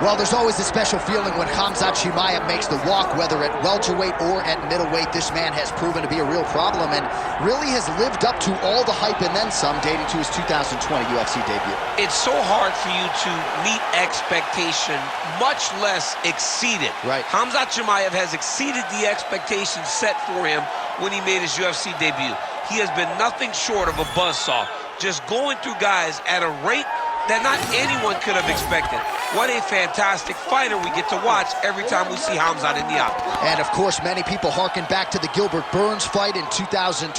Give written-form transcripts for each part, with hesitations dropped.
Well, there's always a special feeling when Khamzat Chimaev makes the walk, whether at welterweight or at middleweight. This man has proven to be a real problem and really has lived up to all the hype and then some, dating to his 2020 UFC debut. It's so hard for you to meet expectation, much less exceed it. Right. Khamzat Chimaev has exceeded the expectations set for him when he made his UFC debut. He has been nothing short of a buzzsaw, just going through guys at a rate that not anyone could have expected. What a fantastic fighter we get to watch every time we see Khamzat in the octagon. And of course, many people harken back to the Gilbert Burns fight in 2022,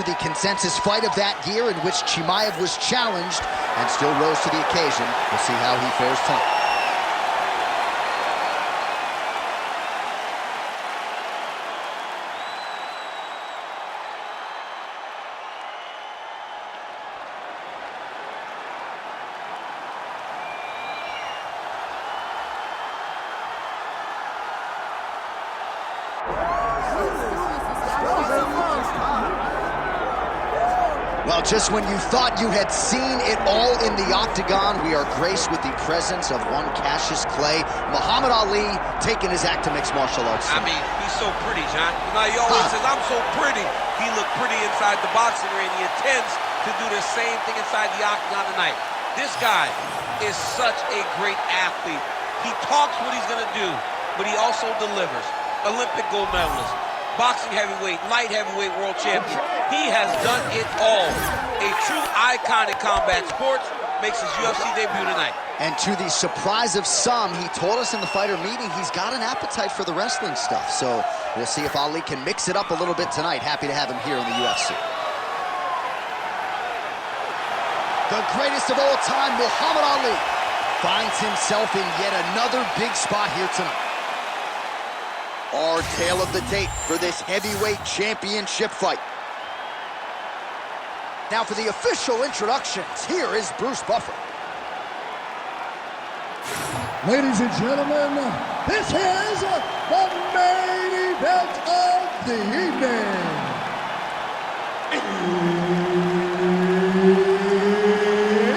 the consensus fight of that year in which Chimaev was challenged and still rose to the occasion. We'll see how he fares tonight. Well, just when you thought you had seen it all in the octagon, we are graced with the presence of one Cassius Clay, Muhammad Ali, taking his act to mixed martial arts. I mean, he's so pretty, John. You know, he always says, I'm so pretty. He looked pretty inside the boxing ring. He intends to do the same thing inside the octagon tonight. This guy is such a great athlete. He talks what he's going to do, but he also delivers. Olympic gold medalist, boxing heavyweight, light heavyweight world champion. He has done it all. A true icon in combat sports, makes his UFC debut tonight. And to the surprise of some, he told us in the fighter meeting he's got an appetite for the wrestling stuff. So we'll see if Ali can mix it up a little bit tonight. Happy to have him here in the UFC. The greatest of all time, Muhammad Ali, finds himself in yet another big spot here tonight. Our tale of the tape for this heavyweight championship fight. Now for the official introductions, here is Bruce Buffer. Ladies and gentlemen, this is the main event of the evening.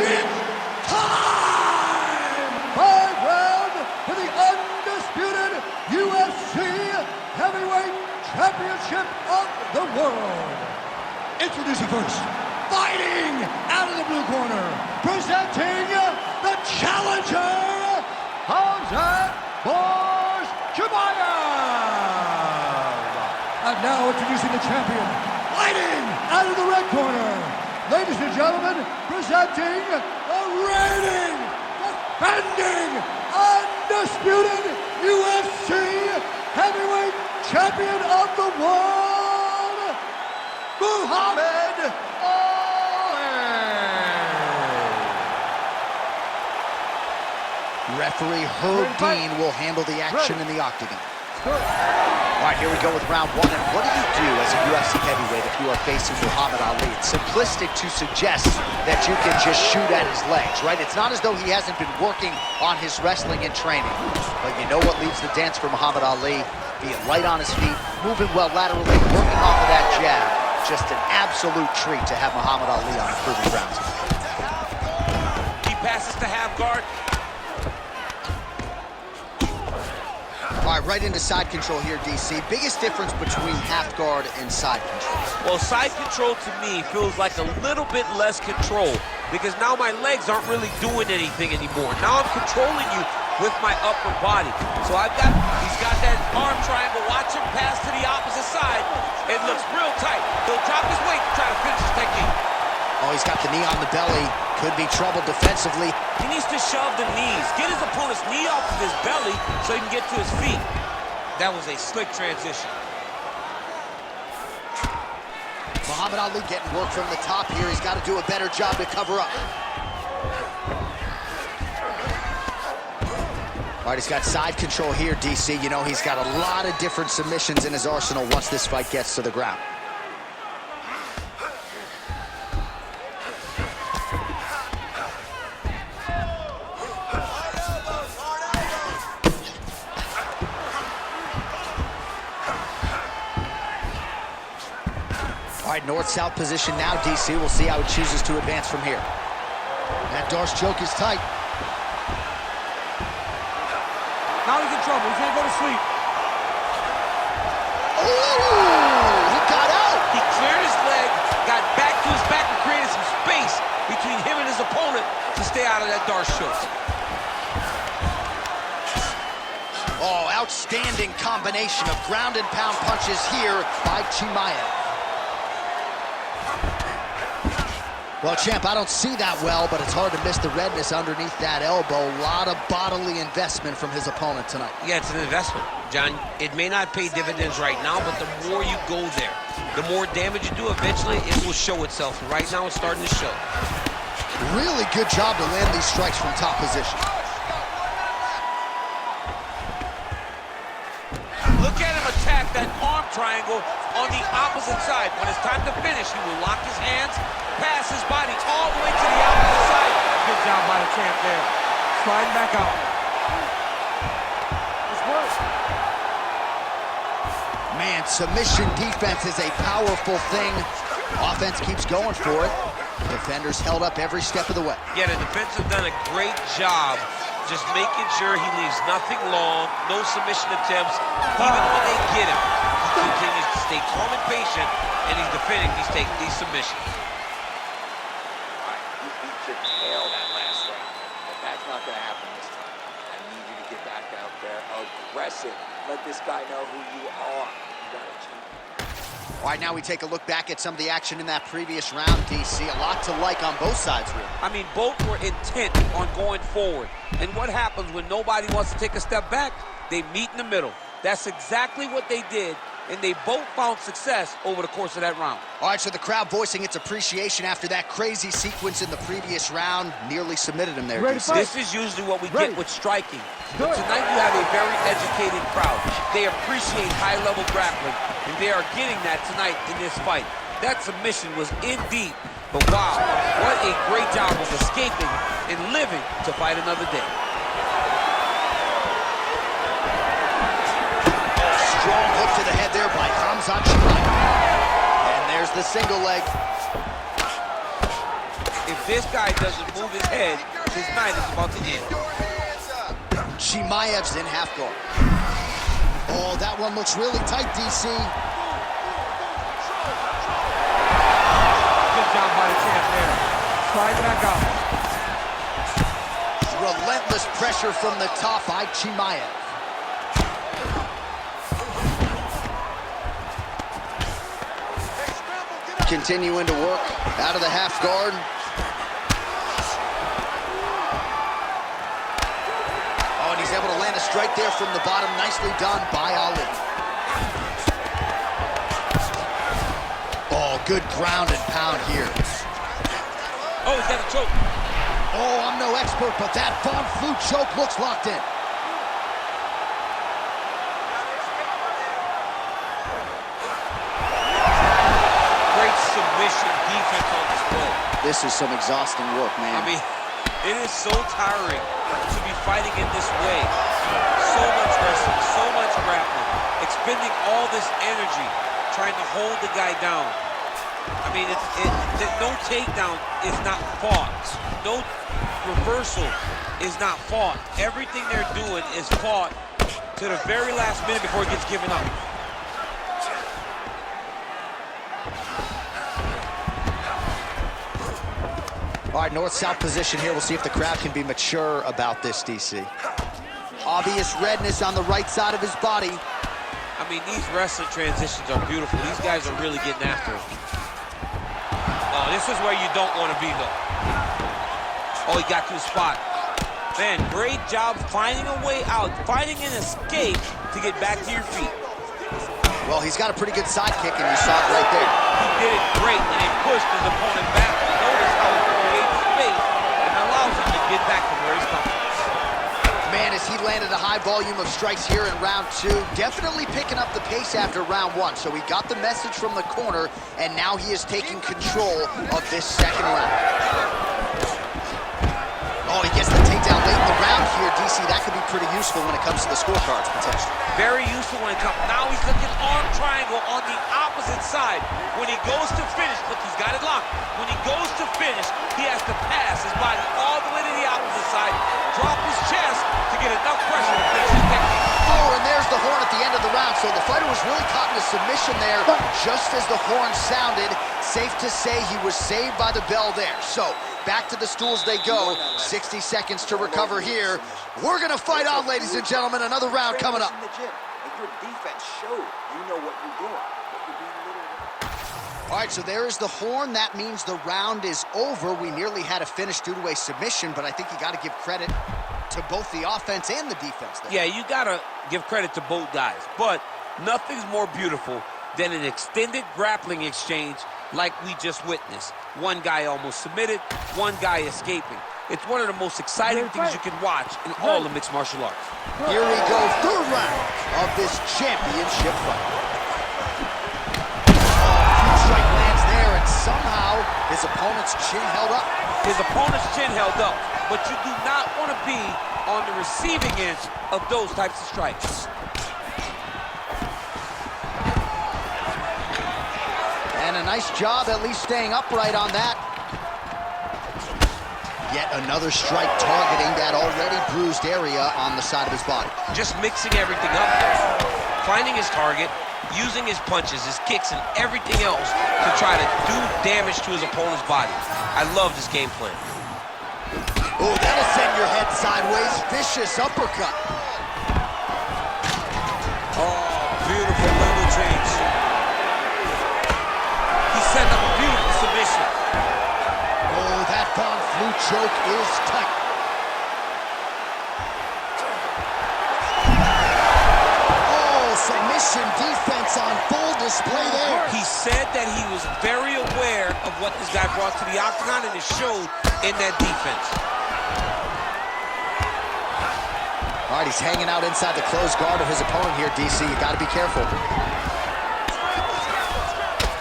It's time! 5 round for the undisputed UFC Heavyweight Championship of the world. Introducing first, fighting out of the blue corner, presenting the challenger, Khamzat Chimaev. And now introducing the champion, fighting out of the red corner, ladies and gentlemen, presenting the reigning, defending, undisputed UFC Heavyweight Champion of the world, Muhammad Ali. Referee Herb Dean will handle the action in the octagon. All right, here we go with round one. And what do you do as a UFC heavyweight if you are facing Muhammad Ali? It's simplistic to suggest that you can just shoot at his legs, right? It's not as though he hasn't been working on his wrestling and training. But you know what leads the dance for Muhammad Ali? Being light on his feet, moving well laterally, working off of that jab. Just an absolute treat to have Muhammad Ali on improving grounds. He passes to half guard. All right, right into side control here, DC. Biggest difference between half guard and side control? Well, side control to me feels like a little bit less control because now my legs aren't really doing anything anymore. Now I'm controlling you with my upper body. So he's got that arm triangle. Watch him pass to the opposite side. It looks real tight. He'll drop his weight to try to finish his technique. Oh, he's got the knee on the belly. Could be trouble defensively. He needs to shove the knees. Get his opponent's knee off of his belly so he can get to his feet. That was a slick transition. Muhammad Ali getting work from the top here. He's got to do a better job to cover up. All right, he's got side control here, DC. You know, he's got a lot of different submissions in his arsenal once this fight gets to the ground. All right, north-south position now, DC. We'll see how he chooses to advance from here. That Darce choke is tight. Now he's in trouble. He's gonna go to sleep. Oh, he got out. He cleared his leg, got back to his back, and created some space between him and his opponent to stay out of that dart choke. Oh, outstanding combination of ground and pound punches here by Chimaev. Well, champ, I don't see that well, but it's hard to miss the redness underneath that elbow. A lot of bodily investment from his opponent tonight. Yeah, it's an investment, John. It may not pay dividends right now, but the more you go there, the more damage you do, eventually it will show itself. Right now, it's starting to show. Really good job to land these strikes from top position. Look at him attack that arm triangle on the opposite side. When it's time to finish, he will lock his hands, pass his body all the way to the opposite side. Good job by the champ there. Sliding back out. Let's work. Man, submission defense is a powerful thing. Offense keeps going for it. Defenders held up every step of the way. Yeah, the defense have done a great job just making sure he leaves nothing long, no submission attempts. Even when they get him, he continues to stay calm and patient, and he's defending these submissions. You beat your tail that last round, but that's not going to happen this time. I need you to get back out there aggressive. Let this guy know who you are. You got to cheat. All right, now we take a look back at some of the action in that previous round, DC. A lot to like on both sides, really. I mean, both were intent on going forward. And what happens when nobody wants to take a step back? They meet in the middle. That's exactly what they did, and they both found success over the course of that round. All right, so the crowd voicing its appreciation after that crazy sequence in the previous round. Nearly submitted him there, DC. This is usually what we get with striking. But tonight you have a very educated crowd. They appreciate high-level grappling, and they are getting that tonight in this fight. That submission was in deep, but wow, what a great job of escaping and living to fight another day. Strong hook to the head there by Khamzat Chimaev. And there's the single leg. If this guy doesn't move his head, his night is about to end. Chimaev's in half guard. Oh, that one looks really tight, DC. Good job by the champ there. Slide back out. Relentless pressure from the top by Chimaev. Continuing to work out of the half guard. Oh, and he's able to land a strike there from the bottom. Nicely done by Ali. Oh, good ground and pound here. Oh, he's got a choke. Oh, I'm no expert, but that Von Flue choke looks locked in. Great submission defense on display. This is some exhausting work, man. I mean, it is so tiring to be fighting in this way. So much wrestling, so much grappling, expending all this energy trying to hold the guy down. I mean, no takedown is not fought. No reversal is not fought. Everything they're doing is fought to the very last minute before it gets given up. All right, north-south position here. We'll see if the crowd can be mature about this, DC. Obvious redness on the right side of his body. I mean, these wrestling transitions are beautiful. These guys are really getting after it. Oh, this is where you don't want to be, though. Oh, he got to his spot. Man, great job finding a way out, finding an escape to get back to your feet. Well, he's got a pretty good sidekick, and you saw it right there. He did it great, and he pushed his opponent back. Notice how he creates space and allows him to get back to where he's coming. Man, as he landed a high volume of strikes here in round two, definitely picking up the pace after round one. So he got the message from the corner, and now he is taking control of this second round. Oh, he gets the takedown late in the round here, DC. That could be pretty useful when it comes to the scorecards, potentially. Very useful when it comes. Now he's looking arm triangle on the opposite side. When he goes to finish, look, he's got it locked. When he goes to finish, he has to pass his body all the way to the opposite side, drop his chest to get enough pressure to finish his next So the fighter was really caught in a submission there just as the horn sounded. Safe to say he was saved by the bell there. So back to the stools they go. 60 seconds to recover here. We're going to fight on, ladies and gentlemen. Another round coming up. Your defense showed you know what you're doing. All right, so there is the horn. That means the round is over. We nearly had a finish due to a submission, but I think you got to give credit to both the offense and the defense there. Yeah, you got to give credit to both guys, but nothing's more beautiful than an extended grappling exchange like we just witnessed. One guy almost submitted, one guy escaping. It's one of the most exciting things you can watch in all of mixed martial arts. Here we go, third round of this championship fight. Huge strike lands there, and somehow his opponent's chin held up. His opponent's chin held up, but you do not want to be on the receiving end of those types of strikes. And a nice job at least staying upright on that. Yet another strike targeting that already bruised area on the side of his body. Just mixing everything up there. Finding his target, using his punches, his kicks, and everything else to try to do damage to his opponent's body. I love this game plan. Oh, that'll send your head sideways. Vicious uppercut. Oh, beautiful level change. He set up a beautiful submission. Oh, that Von Flue choke is tight. Oh, submission defense on full display there. He said that he was very aware of what this guy brought to the octagon, and it showed in that defense. All right, he's hanging out inside the closed guard of his opponent here, DC. You got to be careful.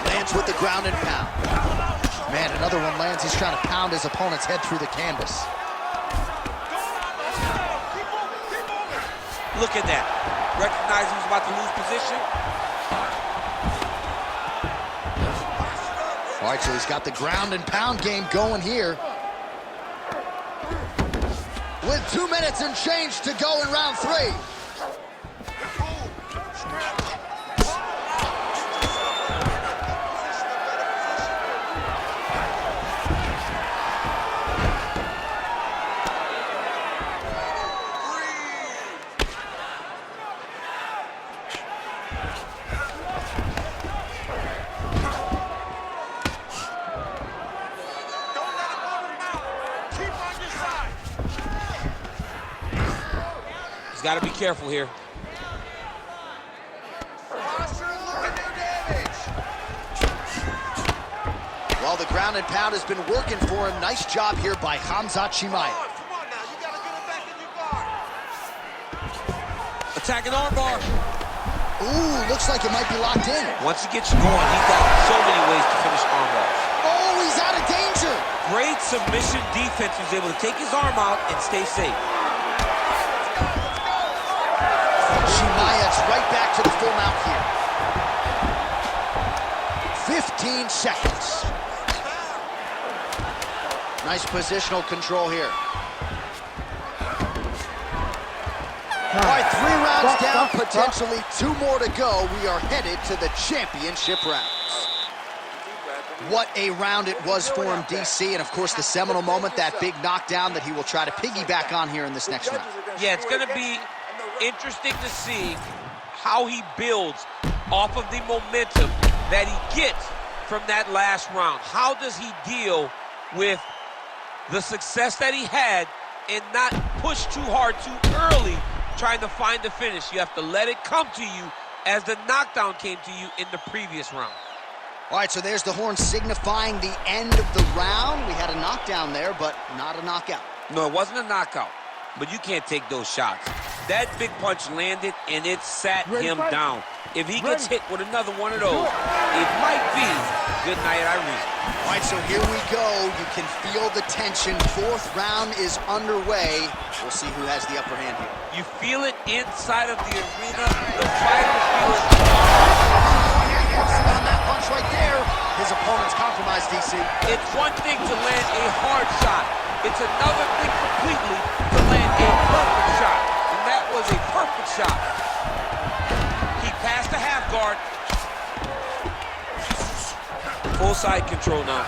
Lands with the ground and pound. Man, another one lands. He's trying to pound his opponent's head through the canvas. Look at that. Recognize he was about to lose position. All right, so he's got the ground and pound game going here. With 2 minutes and change to go in round 3. He's got to be careful here. Well, the ground and pound has been working for him. Nice job here by Khamzat Chimaev. Attacking armbar. Ooh, looks like it might be locked in. Once he gets you going, he's got so many ways to finish armbars. Oh, he's out of danger. Great submission defense. He was able to take his arm out and stay safe. Chimaev's right back to the full mount here. 15 seconds. Nice positional control here. All right, 3 rounds down, potentially 2 more to go. We are headed to the championship rounds. What a round it was for him, DC, and of course the seminal moment, that big knockdown that he will try to piggyback on here in this next round. Yeah, it's going to be interesting to see how he builds off of the momentum that he gets from that last round. How does he deal with the success that he had and not push too hard too early trying to find the finish? You have to let it come to you as the knockdown came to you in the previous round. All right, so there's the horn signifying the end of the round. We had a knockdown there, but not a knockout. No, it wasn't a knockout, but you can't take those shots. That big punch landed, and it sat him down. If he gets hit with another one of those, it might be good night, Irene. All right, so here we go. You can feel the tension. 4th round is underway. We'll see who has the upper hand here. You feel it inside of the arena. The fighters feel it. On that punch right there, his opponent's compromised, DC. It's one thing to land a hard shot. It's another thing completely to land a perfect shot. And that was a perfect shot. He passed Full side control now.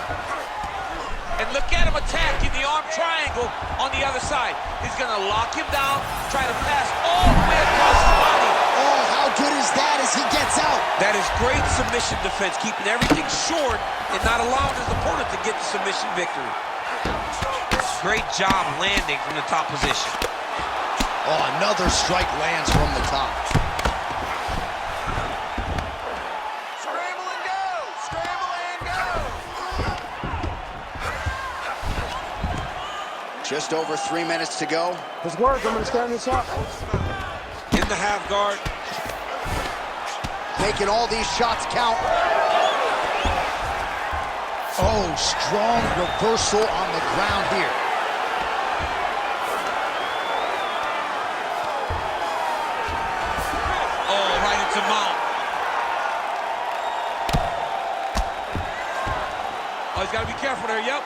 And look at him attacking the arm triangle on the other side. He's gonna lock him down, try to pass all the way across his body. Oh, how good is that as he gets out? That is great submission defense, keeping everything short and not allowing his opponent to get the submission victory. Great job landing from the top position. Oh, another strike lands from the top. Scramble and go! Scramble and go! Just over 3 minutes to go. Let's work. I'm going to stand this up. In the half guard. Making all these shots count. Oh, strong reversal on the ground here. Oh, right into mount. Oh, he's got to be careful there, yep.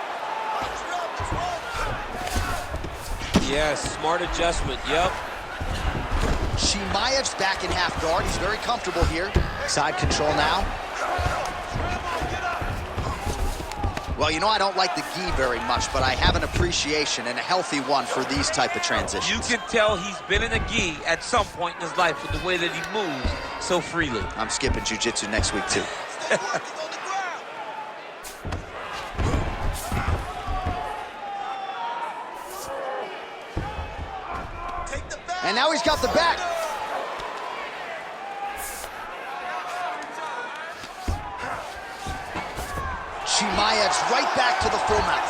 Yes, smart adjustment, yep. Chimaev's back in half guard. He's very comfortable here. Side control now. Well, you know I don't like the gi very much, but I have an appreciation and a healthy one for these type of transitions. You can tell he's been in a gi at some point in his life with the way that he moves so freely. I'm skipping jiu-jitsu next week, too. And now he's got the back. Chimaev's right back to the full mount.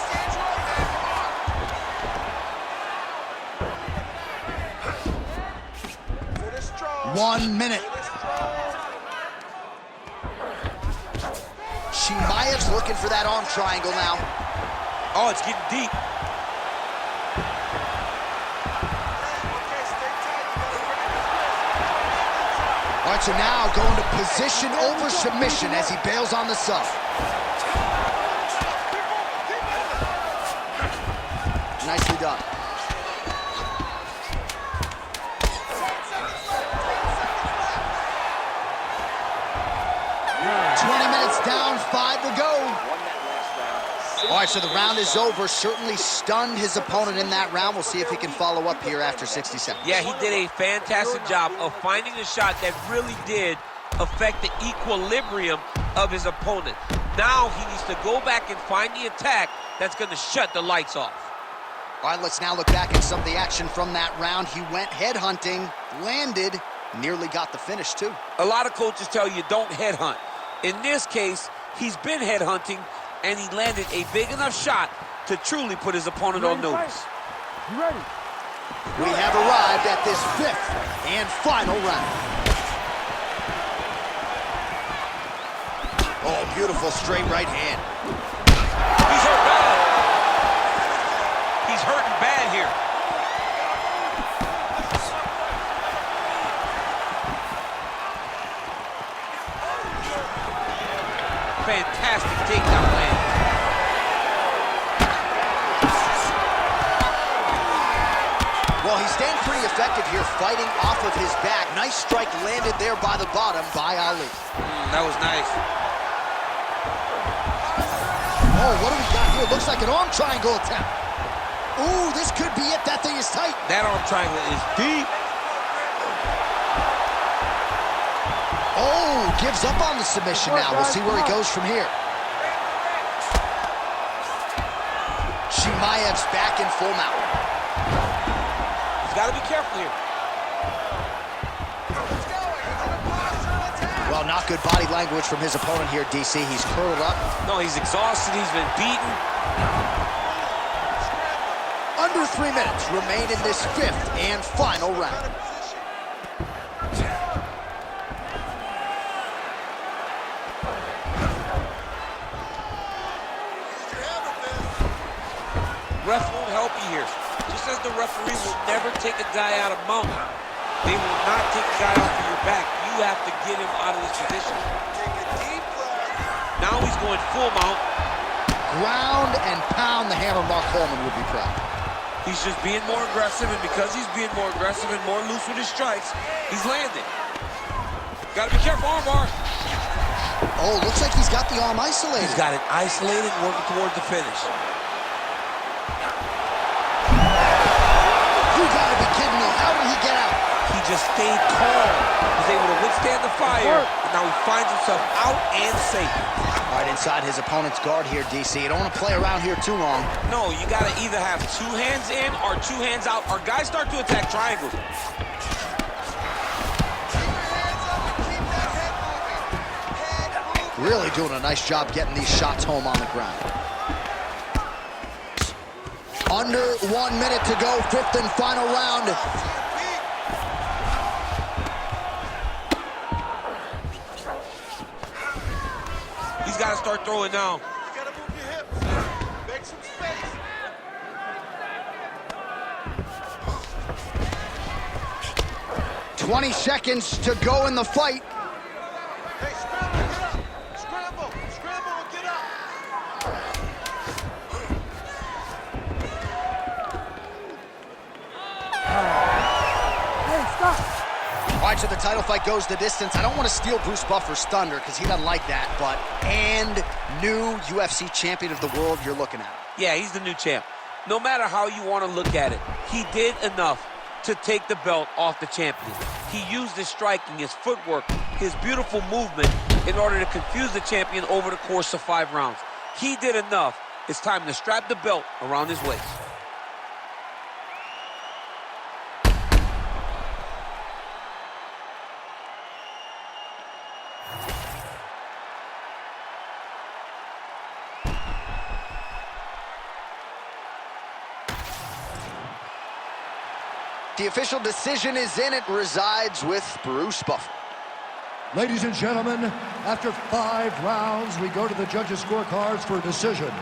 Finish strong. 1 minute. Finish strong. Chimaev's looking for that arm triangle now. Oh, it's getting deep. All right, so now going to position over submission as he bails on the sub. Nicely done. 20 minutes down, 5 to go. All right, so the round is over. Certainly stunned his opponent in that round. We'll see if he can follow up here after 60 seconds. Yeah, he did a fantastic job of finding a shot that really did affect the equilibrium of his opponent. Now he needs to go back and find the attack that's going to shut the lights off. All right, let's now look back at some of the action from that round. He went headhunting, landed, nearly got the finish, too. A lot of coaches tell you don't headhunt. In this case, he's been headhunting, and he landed a big enough shot to truly put his opponent on notice. You ready? We have arrived at this 5th and final round. Oh, beautiful straight right hand. He's hurt bad. He's hurting bad here. Fantastic takedown land. Well, he's staying pretty effective here, fighting off of his back. Nice strike landed there by the bottom by Ali. That was nice. Oh, what do we got here? Looks like an arm triangle attempt. Ooh, this could be it. That thing is tight. That arm triangle is deep. Oh, gives up on the submission now. We'll see where he goes from here. Chimaev's back in full mount. He's got to be careful here. Well, not good body language from his opponent here, DC. He's curled up. No, he's exhausted. He's been beaten. Under 3 minutes remain in this 5th and final round. Ref won't help you here. Just as the referee will never take a guy out of mount, they will not take a guy off of your back. You have to get him out of this position. Now he's going full mount. Ground and pound the hammer. Mark Coleman would be proud. He's just being more aggressive, and because he's being more aggressive and more loose with his strikes, he's landing. Gotta be careful, armbar. Oh, looks like he's got the arm isolated. He's got it isolated, working towards the finish. You gotta be kidding me. How did he get out? He just stayed calm. He was able to withstand the fire, and now he finds himself out and safe. All right, inside his opponent's guard here, DC. You don't want to play around here too long. No, you got to either have 2 hands in or 2 hands out, or guys start to attack triangles. Really doing a nice job getting these shots home on the ground. Under 1 minute to go, 5th and final round. He's got to start throwing now. You gotta move your hips. Make some space. "20 seconds to go in the fight." Hey, scramble, get up. Scramble, scramble, and get up. Hey, stop. All right, so the title fight goes the distance. I don't want to steal Bruce Buffer's thunder because he doesn't like that, but and new UFC champion of the world you're looking at. Yeah, he's the new champ. No matter how you want to look at it, he did enough to take the belt off the champion. He used his striking, his footwork, his beautiful movement in order to confuse the champion over the course of 5 rounds. He did enough. It's time to strap the belt around his waist. The official decision is in. It resides with Bruce Buffer. Ladies and gentlemen, after 5 rounds, we go to the judges' scorecards for a decision.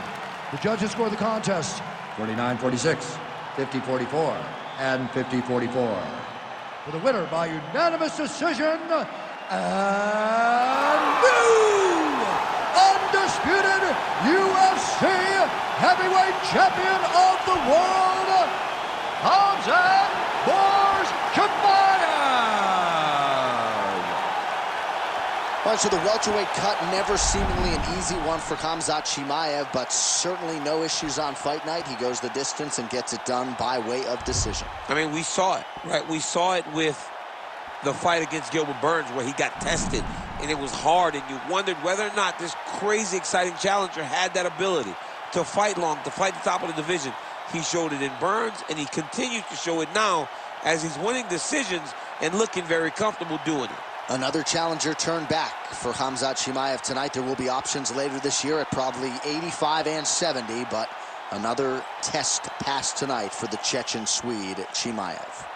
The judges score the contest 49-46, 50-44, and 50-44. For the winner by unanimous decision, and new undisputed UFC heavyweight champion of the world, Khamzat Chimaev. All right, so the welterweight cut, never seemingly an easy one for Khamzat Chimaev, but certainly no issues on fight night. He goes the distance and gets it done by way of decision. I mean, we saw it, right? We saw it with the fight against Gilbert Burns where he got tested, and it was hard, and you wondered whether or not this crazy, exciting challenger had that ability to fight long, to fight the top of the division. He showed it in Burns, and he continues to show it now as he's winning decisions and looking very comfortable doing it. Another challenger turned back for Khamzat Chimaev tonight. There will be options later this year at probably 85 and 70, but another test pass tonight for the Chechen Swede, Chimaev.